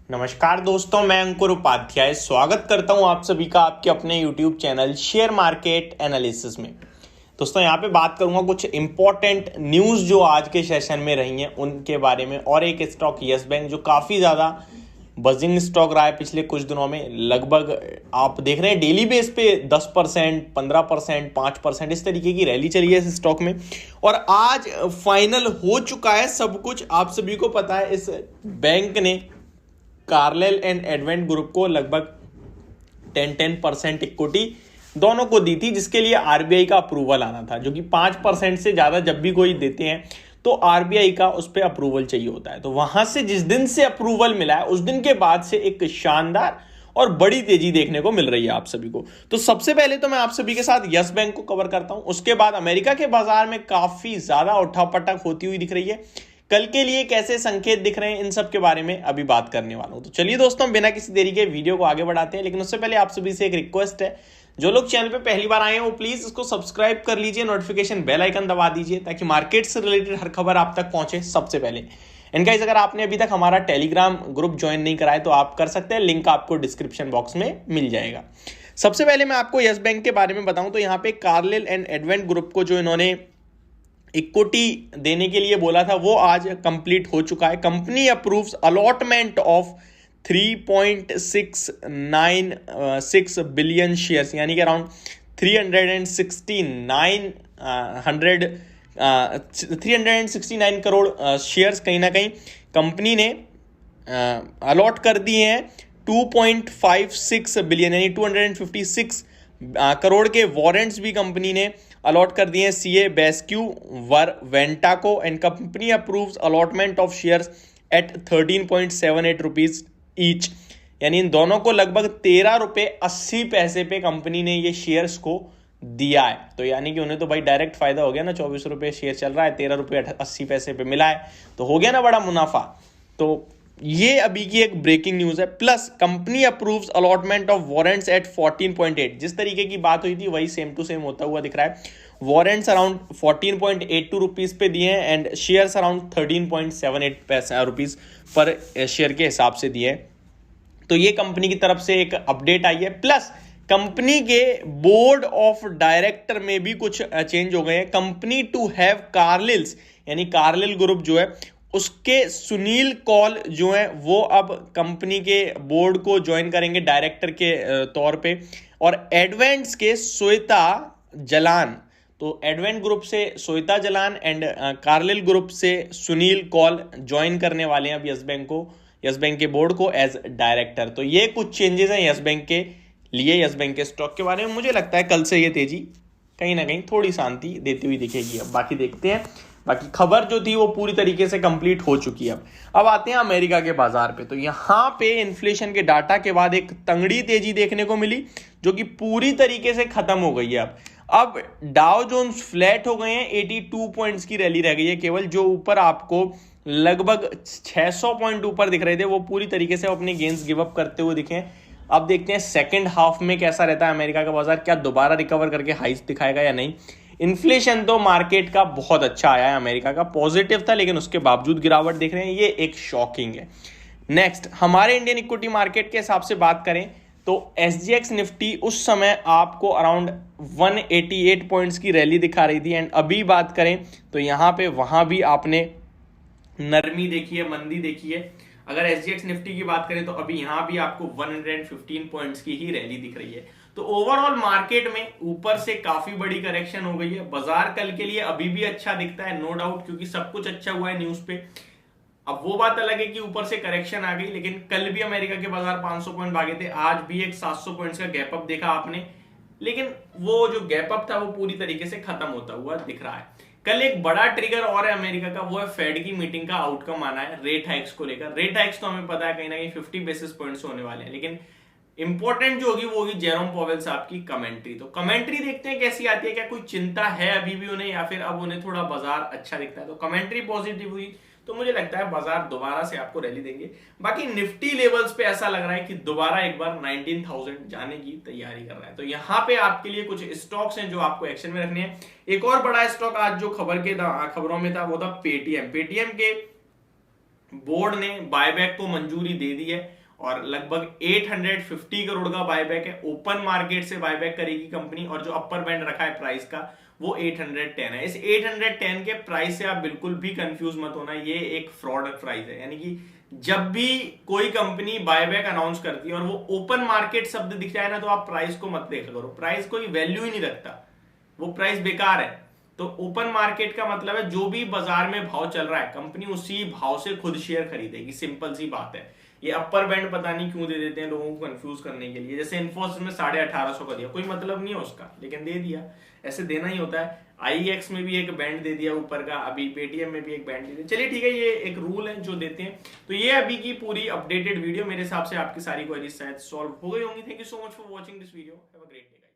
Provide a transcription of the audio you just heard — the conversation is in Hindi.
नमस्कार दोस्तों, मैं अंकुर उपाध्याय स्वागत करता हूं आप सभी का आपके अपने YouTube channel share market analysis में। दोस्तों यहाँ पे बात करूंगा कुछ इंपॉर्टेंट न्यूज़ जो आज के सेशन में रही हैं उनके बारे में, और एक स्टॉक यस बैंक जो काफ़ी ज़्यादा बजिंग स्टॉक रहा है पिछले कुछ दिनों में। लगभग आप देख रहे हैं डेली बेस पे 10%, 15%, 5% इस तरीके की रैली चली है इस स्टॉक में, और आज फाइनल हो चुका है सब कुछ। आप सभी को पता है इस बैंक ने कार्लेल एंड एडवेंट ग्रुप को लगभग 10% इक्विटी दोनों को दी थी, जिसके लिए आरबीआई का अप्रूवल आना था, जो कि 5% से ज्यादा जब भी कोई देते हैं तो आरबीआई का उस पर अप्रूवल चाहिए होता है। तो वहां से जिस दिन से अप्रूवल मिला है उस दिन के बाद से एक शानदार और बड़ी तेजी देखने को मिल रही है आप सभी को। तो सबसे पहले तो मैं आप सभी के साथ यस बैंक को कवर करता हूं, उसके बाद अमेरिका के बाजार में काफी ज्यादा उठापटक होती हुई दिख रही है, कल के लिए कैसे संकेत दिख रहे हैं, इन सब के बारे में अभी बात करने वाला हूं। तो चलिए दोस्तों, बिना किसी देरी के वीडियो को आगे बढ़ाते हैं, लेकिन उससे पहले आप सभी से एक रिक्वेस्ट है, जो लोग चैनल पे पहली बार आए हैं वो प्लीज इसको सब्सक्राइब कर लीजिए, नोटिफिकेशन बेल आइकन दबा दीजिए ताकि मार्केट से रिलेटेड हर खबर आप तक पहुंचे सबसे पहले। एंड गाइस, अगर आपने अभी तक हमारा टेलीग्राम ग्रुप ज्वाइन नहीं कराया तो आप कर सकते हैं, लिंक आपको डिस्क्रिप्शन बॉक्स में मिल जाएगा। सबसे पहले मैं आपको यस बैंक के बारे में बताऊं तो यहाँ पे कार्लेल एंड एडवेंट ग्रुप को जो इन्होंने इक्विटी देने के लिए बोला था वो आज कंप्लीट हो चुका है। Company approves allotment of 3.696 billion shares, यानी कि अराउंड 369 करोड़ शेयर्स कहीं ना कहीं कंपनी ने अलॉट कर दिए हैं। 2.56 बिलियन यानी 256 करोड़ के वारंट्स भी कंपनी ने अलॉट कर दिए हैं सीए बेस्क्यू वेंटा को, and company approves allotment of shares at 13.78 rupees each, यानी इन दोनों को लगभग 13.80 रुपए पे कंपनी ने ये शेयर्स को दिया है। तो यानी कि उन्हें तो भाई डायरेक्ट फायदा हो गया ना, 24 रुपए शेयर चल रहा है, 13.80 रुपए पे मिला है, तो हो गया ना बड़ा मुनाफा। तो ये अभी की एक ब्रेकिंग न्यूज है। Plus company approves allotment of warrants at 14.8, जिस तरीके की बात हुई थी वही सेम टू सेम होता हुआ दिख रहा है। वारंट्स अराउंड 14.82 रुपीज पे दिए हैं and shares around 13.78 rupees per share के हिसाब से दिए हैं। तो ये कंपनी की तरफ से एक अपडेट आई है। प्लस कंपनी के बोर्ड ऑफ डायरेक्टर में भी कुछ चेंज हो गए हैं। कंपनी टू हैव कार्लिल्स यानी कार्लिल ग्रुप जो है उसके सुनील कौल जो है वो अब कंपनी के बोर्ड को ज्वाइन करेंगे डायरेक्टर के तौर पे, और एडवेंट्स के श्वेता जलान, तो एडवेंट ग्रुप से Shweta Jalan and Carlill group से सुनील कौल ज्वाइन करने वाले हैं अब यस बैंक के बोर्ड को एज डायरेक्टर। तो ये कुछ चेंजेस हैं यस बैंक के लिए। यस बैंक के स्टॉक के बारे में मुझे लगता है कल से ये तेजी कहीं ना कहीं थोड़ी शांति देती हुई दिखेगी। अब बाकी देखते हैं, बाकी खबर जो थी वो पूरी तरीके से कंप्लीट हो चुकी है। अब आते हैं अमेरिका के बाजार पे। तो यहाँ पे इन्फ्लेशन के डाटा के बाद एक तंगड़ी तेजी देखने को मिली जो कि पूरी तरीके से खत्म हो गई है। अब डाउ जोन्स फ्लैट हो गए हैं, 82 पॉइंट्स की रैली रह गई है केवल। जो ऊपर आपको लगभग 600 पॉइंट ऊपर दिख रहे थे वो पूरी तरीके से अपने गेंस गिव अप करते हुए दिखे। अब देखते हैं सेकेंड हाफ में कैसा रहता है अमेरिका का बाजार, क्या दोबारा रिकवर करके हाइस दिखाएगा या नहीं। इन्फ्लेशन तो मार्केट का बहुत अच्छा आया है, अमेरिका का पॉजिटिव था, लेकिन उसके बावजूद गिरावट देख रहे हैं, ये एक शॉकिंग है। नेक्स्ट हमारे इंडियन इक्विटी मार्केट के हिसाब से बात करें तो एसजीएक्स निफ्टी उस समय आपको अराउंड 188 पॉइंट्स की रैली दिखा रही थी, एंड अभी बात करें तो यहाँ पे वहां भी आपने नरमी देखी है, मंदी देखी है। अगर एसजीएक्स निफ्टी की बात करें तो अभी यहां भी आपको 115 पॉइंट्स की ही रैली दिख रही है। तो ओवरऑल मार्केट में ऊपर से काफी बड़ी करेक्शन हो गई है। बाजार कल के लिए अभी भी अच्छा दिखता है, नो डाउट, क्योंकि सब कुछ अच्छा हुआ है न्यूज पे। अब वो बात अलग है कि ऊपर से करेक्शन आ गई, लेकिन कल भी अमेरिका के बाजार 500 पॉइंट भागे थे, आज भी एक 700 पॉइंट्स का गैप अप देखा आपने, लेकिन वो जो गैप अप था वो पूरी तरीके से खत्म होता हुआ दिख रहा है। कल एक बड़ा ट्रिगर और है अमेरिका का, वो है फेड की मीटिंग का आउटकम आना है रेट हाइक्स को लेकर। रेट हाइक्स तो हमें पता है कहीं ना कहीं 50 बेसिस पॉइंट्स होने वाले हैं, लेकिन इंपॉर्टेंट जो होगी वो होगी जेरोम पॉवेल साहब की कमेंट्री। तो कमेंट्री देखते हैं कैसी आती है, क्या कोई चिंता है अभी भी उन्हें, या फिर अब उन्हें थोड़ा बाजार अच्छा दिखता है। तो कमेंट्री पॉजिटिव हुई तो मुझे लगता है बाजार दोबारा से आपको रैली देंगे। बाकी निफ्टी लेवल्स पे ऐसा लग रहा है कि दोबारा एक बार 19,000 जाने की तैयारी कर रहा है। तो यहाँ पे आपके लिए कुछ स्टॉक्स हैं जो आपको एक्शन में रखने हैं। एक और बड़ा स्टॉक आज जो खबरों में था वो था पेटीएम। पेटीएम के बोर्ड ने बायबैक को मंजूरी दे दी है और लगभग 850 करोड़ का बायबैक है। ओपन मार्केट से बायबैक करेगी कंपनी और जो अपर बैंड रखा है प्राइस का वो 810 है। इस 810 के प्राइस से आप बिल्कुल भी कंफ्यूज मत होना, ये एक फ्रॉड प्राइस है। यानी कि जब भी कोई कंपनी बायबैक अनाउंस करती है और वो ओपन मार्केट शब्द दिख जाए ना, तो आप प्राइस को मत देखा करो, प्राइस कोई वैल्यू ही नहीं रखता, वो प्राइस बेकार है। तो ओपन मार्केट का मतलब है जो भी बाजार में भाव चल रहा है कंपनी उसी भाव से खुद शेयर खरीदेगी, सिंपल सी बात है। ये अपर बैंड पता नहीं क्यों दे देते हैं लोगों को कंफ्यूज करने के लिए, जैसे इन्फोसिस में 1850 का दिया, कोई मतलब नहीं है उसका लेकिन दे दिया, ऐसे देना ही होता है। आईएक्स में भी एक बैंड दे दिया ऊपर का, अभी पेटीएम में भी एक बैंड दे दिया। चलिए ठीक है, ये एक रूल है जो देते हैं। तो ये अभी की पूरी अपडेटेड वीडियो, मेरे हिसाब से आपकी सारी क्वेरीज शायद सॉल्व हो गई होंगी। Thank you so much for watching this video, have a great day.